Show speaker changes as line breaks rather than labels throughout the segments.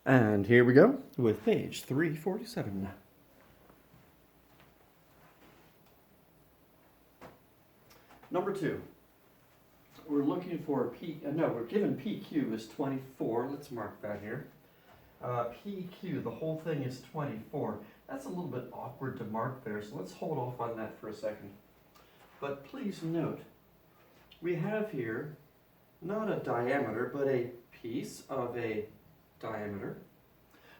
And here we go with page 347. Number 2. We're looking for we're given PQ is 24. Let's mark that here. PQ, the whole thing is 24. That's a little bit awkward to mark there, so let's hold off on that for a second. But please note, we have here not a diameter, but a piece of a diameter.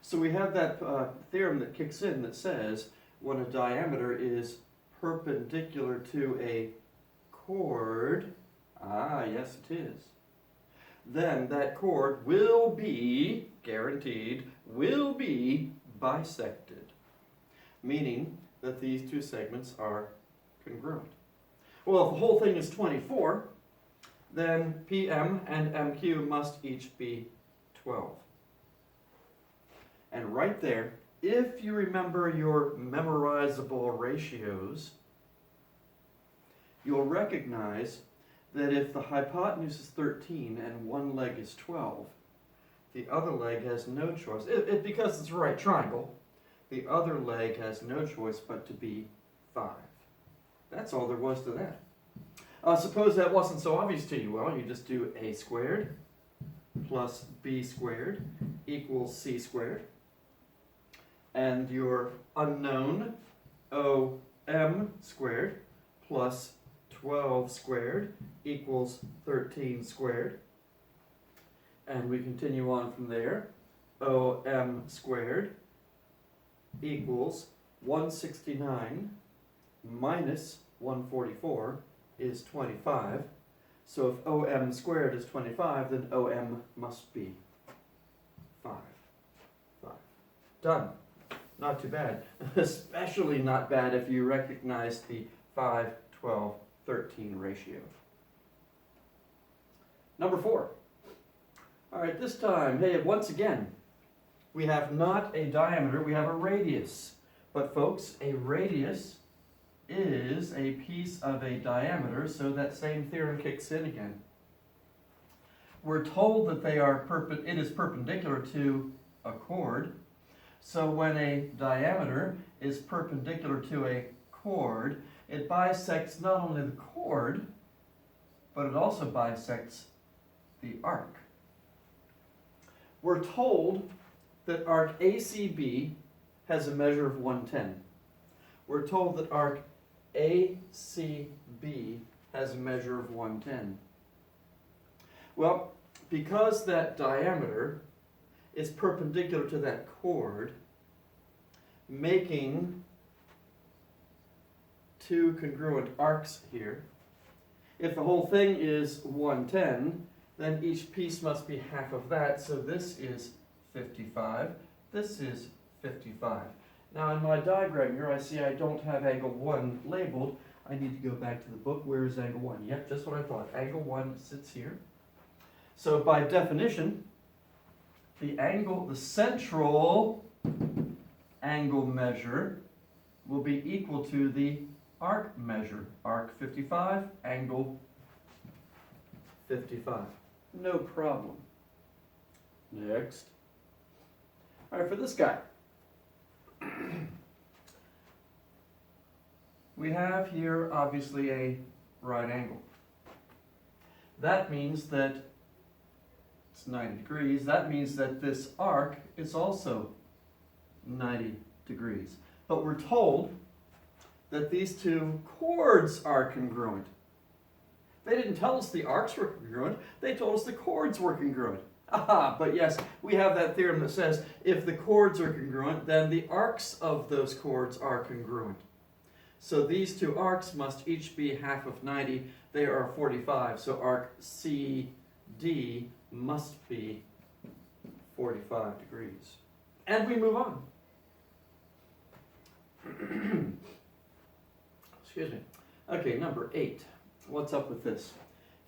So we have that theorem that kicks in that says when a diameter is perpendicular to a chord, yes it is, then that chord will be, guaranteed, will be bisected, meaning that these two segments are congruent. Well, if the whole thing is 24, then PM and MQ must each be 12. And right there, if you remember your memorizable ratios, you'll recognize that if the hypotenuse is 13 and one leg is 12, the other leg has no choice. Because it's a right triangle, the other leg has no choice but to be 5. That's all there was to that. Suppose that wasn't so obvious to you. Well, you just do a squared plus b squared equals c squared. And your unknown OM squared plus 12 squared equals 13 squared. And we continue on from there. OM squared equals 169 minus 144 is 25. So if OM squared is 25, then OM must be 5. Done. Not too bad. Especially not bad if you recognize the 5, 12, 13 ratio. Number 4. All right, this time, hey, once again, we have not a diameter, we have a radius. But folks, a radius is a piece of a diameter, so that same theorem kicks in again. We're told that it is perpendicular to a chord. So when a diameter is perpendicular to a chord, it bisects not only the chord, but it also bisects the arc. We're told that arc ACB has a measure of 110. We're told that arc ACB has a measure of 110. Well, because that diameter is perpendicular to that chord, making two congruent arcs here. If the whole thing is 110, then each piece must be half of that, so this is 55, this is 55. Now in my diagram here, I see I don't have angle 1 labeled. I need to go back to the book. Where is angle 1? Yep, just what I thought. Angle 1 sits here. So by definition, the central angle measure will be equal to the arc measure. Arc 55, angle 55. No problem. Next. All right, for this guy. We have here obviously a right angle. That means that it's 90 degrees. That means that this arc is also 90 degrees. But we're told that these two chords are congruent. They didn't tell us the arcs were congruent. They told us the chords were congruent. Aha, but yes, we have that theorem that says if the chords are congruent, then the arcs of those chords are congruent. So these two arcs must each be half of 90. They are 45. So arc CD must be 45 degrees. And we move on. Excuse me. Okay, number 8. What's up with this?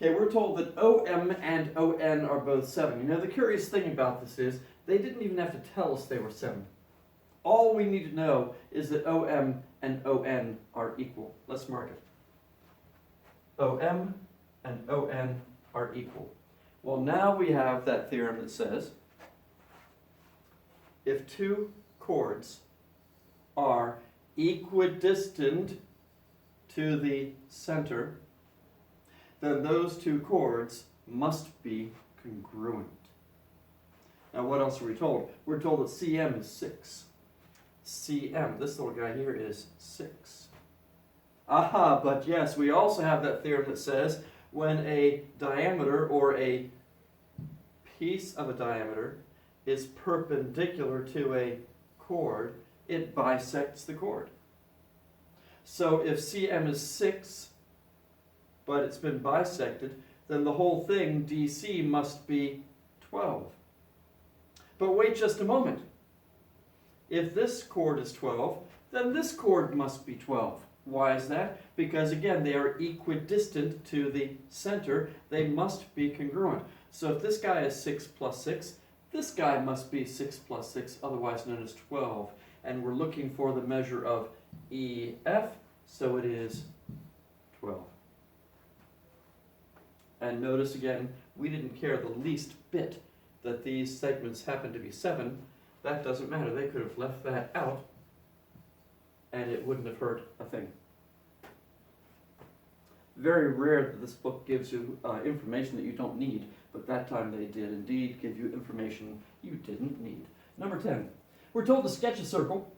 Okay, we're told that OM and ON are both 7. You know, the curious thing about this is they didn't even have to tell us they were 7. All we need to know is that OM and ON are equal. Let's mark it. OM and ON are equal. Well, now we have that theorem that says if two chords are equidistant to the center, then those two chords must be congruent. Now what else are we told? We're told that CM is 6. CM, this little guy here, is 6. Aha, but yes, we also have that theorem that says when a diameter or a piece of a diameter is perpendicular to a chord, it bisects the chord. So if CM is 6, but it's been bisected, then the whole thing, DC, must be 12. But wait just a moment. If this chord is 12, then this chord must be 12. Why is that? Because again, they are equidistant to the center. They must be congruent. So if this guy is 6 plus 6, this guy must be 6 plus 6, otherwise known as 12. And we're looking for the measure of EF, so it is 12. And notice again, we didn't care the least bit that these segments happen to be 7. That doesn't matter. They could have left that out and it wouldn't have hurt a thing. Very rare that this book gives you information that you don't need, but that time they did indeed give you information you didn't need. Number 10. We're told to sketch a circle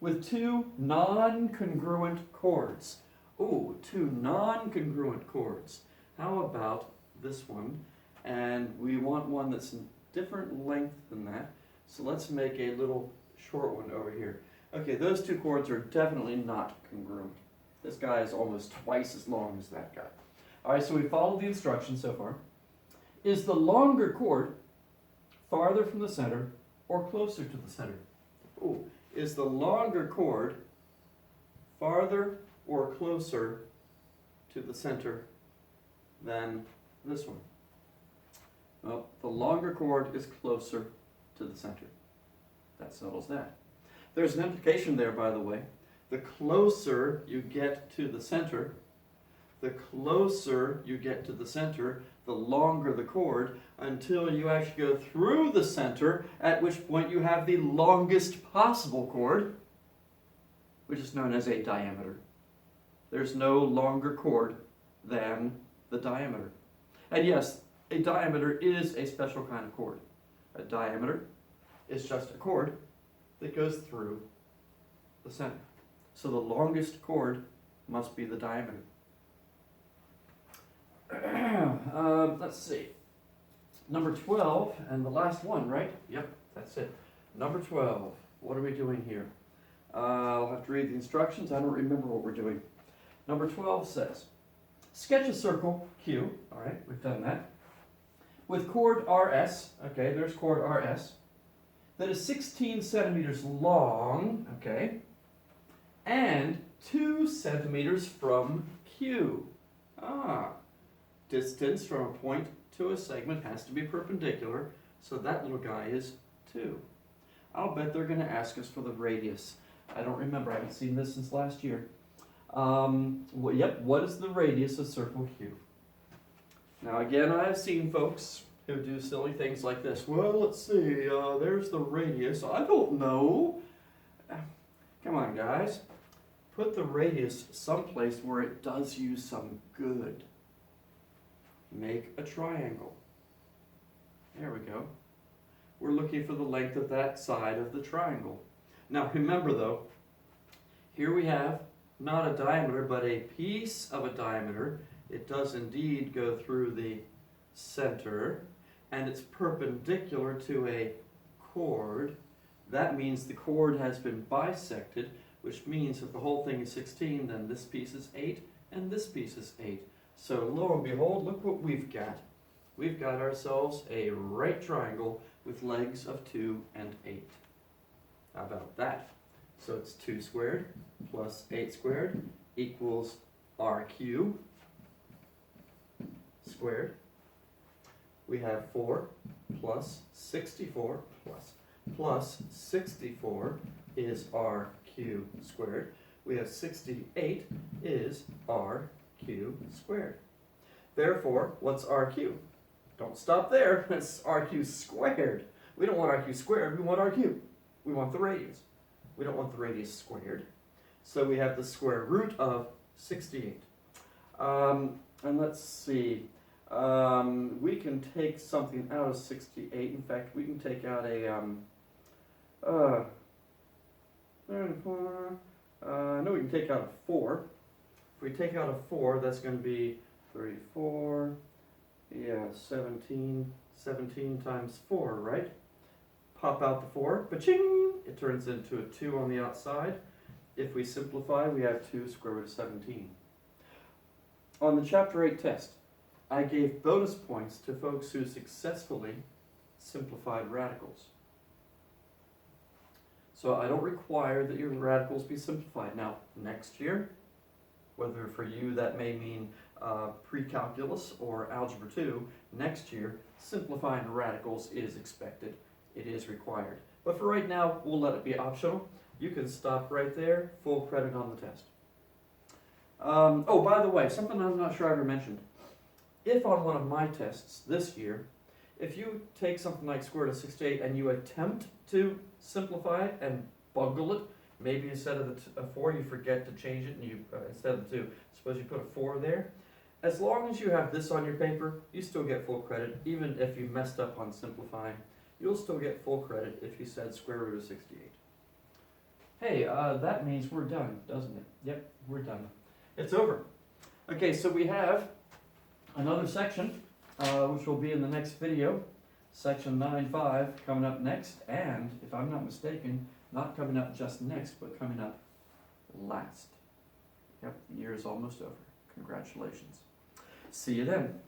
with two non-congruent chords. Ooh, two non-congruent chords. How about this one? And we want one that's a different length than that. So let's make a little short one over here. Okay, those two chords are definitely not congruent. This guy is almost twice as long as that guy. All right, so we followed the instructions so far. Is the longer chord farther from the center or closer to the center? Ooh, is the longer chord farther or closer to the center than this one? Well, the longer chord is closer to the center. That settles that. There's an implication there, by the way. The closer you get to the center, the longer the chord, until you actually go through the center, at which point you have the longest possible chord, which is known as a diameter. There's no longer chord than the diameter. And yes, a diameter is a special kind of chord. A diameter is just a chord that goes through the center. So the longest chord must be the diameter. Let's see. Number 12, and the last one, right? Yep, that's it. Number 12. What are we doing here? I'll have to read the instructions. I don't remember what we're doing. Number 12 says, sketch a circle Q. All right, we've done that. With chord RS, okay, there's chord RS, that is 16 centimeters long, okay, and 2 centimeters from Q. Distance from a point to a segment has to be perpendicular, so that little guy is 2. I'll bet they're going to ask us for the radius. I don't remember. I haven't seen this since last year. What is the radius of circle Q? Now again, I have seen folks who do silly things like this. Well, let's see, there's the radius. I don't know. Come on, guys. Put the radius someplace where it does you some good. Make a triangle. There we go. We're looking for the length of that side of the triangle. Now remember though, here we have not a diameter, but a piece of a diameter. It does indeed go through the center, and it's perpendicular to a chord. That means the chord has been bisected, which means if the whole thing is 16, then this piece is 8, and this piece is 8. So lo and behold, look what we've got. We've got ourselves a right triangle with legs of 2 and 8. How about that? So it's 2 squared plus 8 squared equals RQ squared. We have 4 plus 64 plus 64 is RQ squared. We have 68 is RQ squared. Therefore, what's RQ? Don't stop there. It's RQ squared. We don't want RQ squared, we want RQ. We want the radius. We don't want the radius squared. So we have the square root of 68. And let's see. We can take something out of 68. In fact, we can take out a, no, we can take out a 4. If we take out a 4, that's going to be 34, yeah, 17 times 4, right? Pop out the 4, ba-ching! It turns into a 2 on the outside. If we simplify, we have 2 square root of 17. On the Chapter 8 test, I gave bonus points to folks who successfully simplified radicals. So I don't require that your radicals be simplified. Now, next year, whether for you that may mean pre-calculus or algebra 2, next year, simplifying radicals is expected. It is required. But for right now, we'll let it be optional. You can stop right there, full credit on the test. Oh, by the way, something I'm not sure I ever mentioned. If on one of my tests this year, if you take something like square root of 68 and you attempt to simplify it and bungle it, maybe instead of a 4 you forget to change it and you instead of the 2, suppose you put a 4 there. As long as you have this on your paper, you still get full credit. Even if you messed up on simplifying, you'll still get full credit if you said square root of 68. Hey, that means we're done, doesn't it? Yep, we're done. It's over. Okay, so we have another section, which will be in the next video, section 9.5 coming up next, and if I'm not mistaken, not coming up just next, but coming up last. Yep, the year is almost over. Congratulations. See you then.